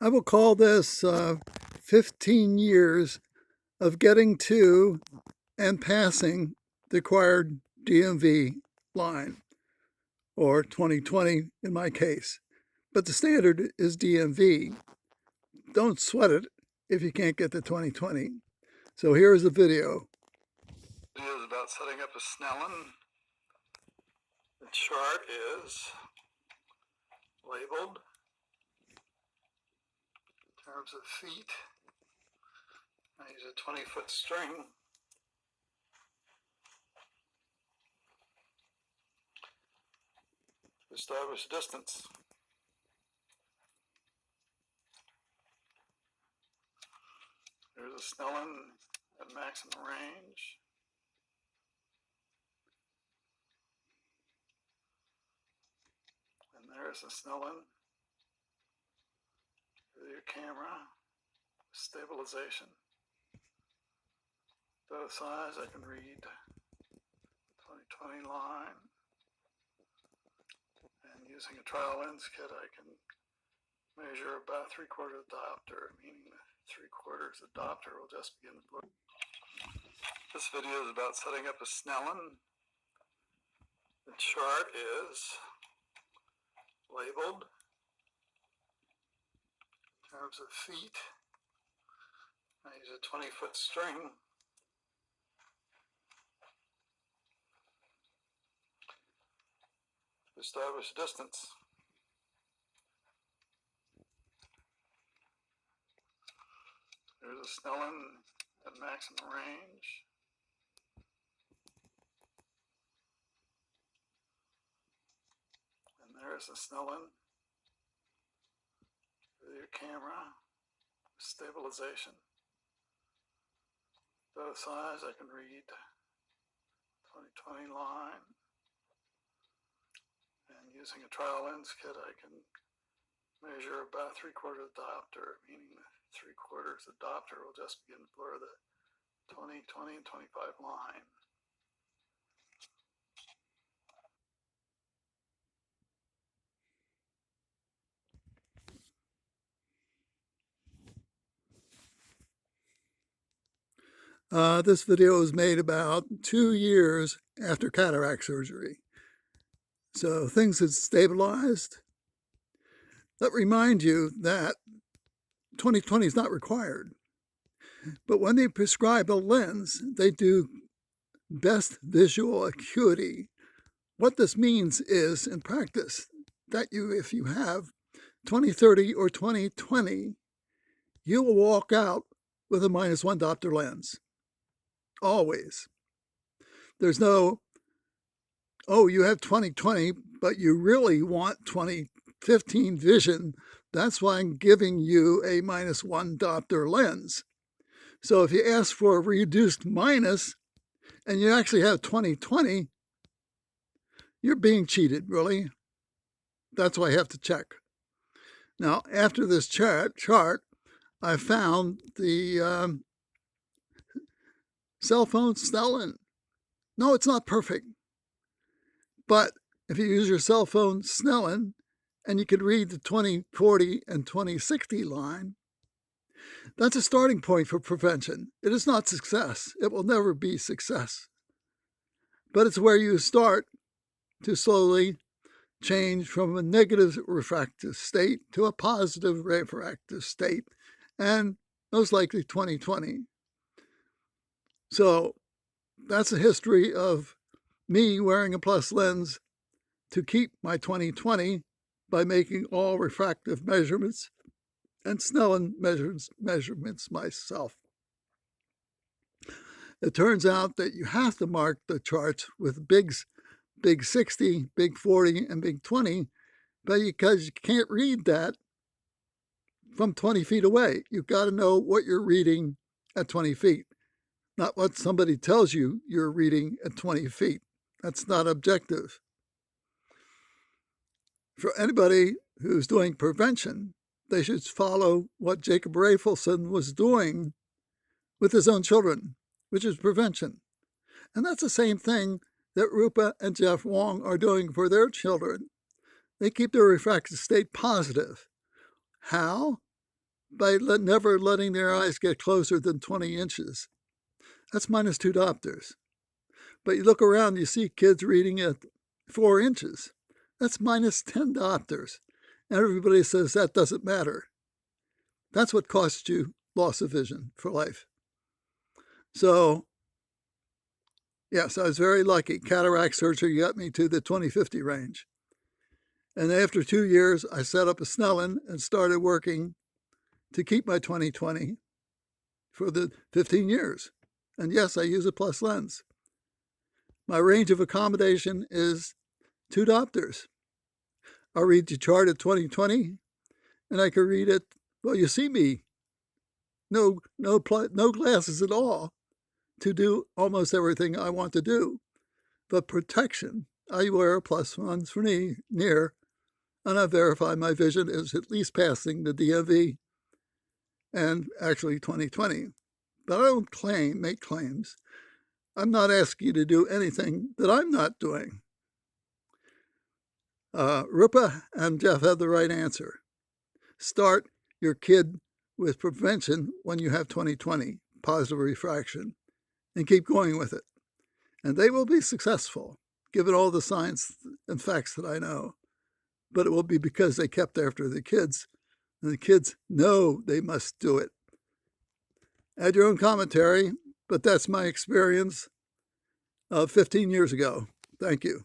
I will call this 15 years of getting to and passing the required DMV line, or 20/20 in my case. But the standard is DMV. Don't sweat it if you can't get the 20/20. So here's the video. It is about setting up a Snellen. The chart is labeled in terms of feet. I use a 20-foot string. To establish distance. There's a Snellen at maximum range. And there's a Snellen with your camera. Stabilization. Both sides I can read the 20/20 line. And using a trial lens kit I can measure about 3/4 diopter, meaning the 3/4 diopter will just begin to blur. This video is about setting up a Snellen. The chart is labeled in terms of feet. I use a 20-foot string. To establish distance. There's a Snellen at maximum range. And there's a Snellen with your camera. Stabilization. Both sides I can read 20/20 line. And using a trial lens kit I can measure about 3/4 diopter, meaning the 3/4 diopter will just begin to blur the 20/20 and 25 line. This video was made about 2 years after cataract surgery. So things had stabilized. Let me remind you that 20/20 is not required. But when they prescribe a lens, they do best visual acuity. What this means is, in practice, that if you have 20/30 or 20/20, you will walk out with a -1 diopter lens. Always. There's no, oh, you have 20/20, but you really want 20/15 vision. That's why I'm giving you a -1 diopter lens. So if you ask for a reduced minus and you actually have 20/20, you're being cheated, really. That's why I have to check. Now, after this chart, I found the cell phone Snellen. No, it's not perfect. But if you use your cell phone Snellen and you can read the 20/40 and 20/60 line, that's a starting point for prevention. It is not success. It will never be success. But it's where you start to slowly change from a negative refractive state to a positive refractive state, and most likely 20/20. So that's a history of me wearing a plus lens to keep my 20/20 by making all refractive measurements and Snellen measurements myself. It turns out that you have to mark the charts with big 60, big 40, and big 20, because you can't read that from 20 feet away. You've got to know what you're reading at 20 feet, not what somebody tells you you're reading at 20 feet. That's not objective. For anybody who's doing prevention, they should follow what Jacob Rafelson was doing with his own children, which is prevention. And that's the same thing that Rupa and Jeff Wong are doing for their children. They keep their refractive state positive. How? by never letting their eyes get closer than 20 inches. That's minus 2 diopters. But you look around, you see kids reading at 4 inches. That's minus 10 diopters. And everybody says that doesn't matter. That's what costs you loss of vision for life. So, yes, I was very lucky. Cataract surgery got me to the 20/50 range. And after 2 years, I set up a Snellen and started working to keep my 20/20 for the 15 years. And yes, I use a plus lens. My range of accommodation is 2 diopters. I'll read the chart at 20/20, and I can read it. Well, you see me, no glasses at all, to do almost everything I want to do. But protection, I wear a plus ones for near, and I verify my vision is at least passing the DMV and actually 20/20. But I don't make claims. I'm not asking you to do anything that I'm not doing. Rupa and Jeff had the right answer. Start your kid with prevention when you have 20/20, positive refraction, and keep going with it. And they will be successful, given all the science and facts that I know. But it will be because they kept after the kids, and the kids know they must do it. Add your own commentary, but that's my experience 15 years ago. Thank you.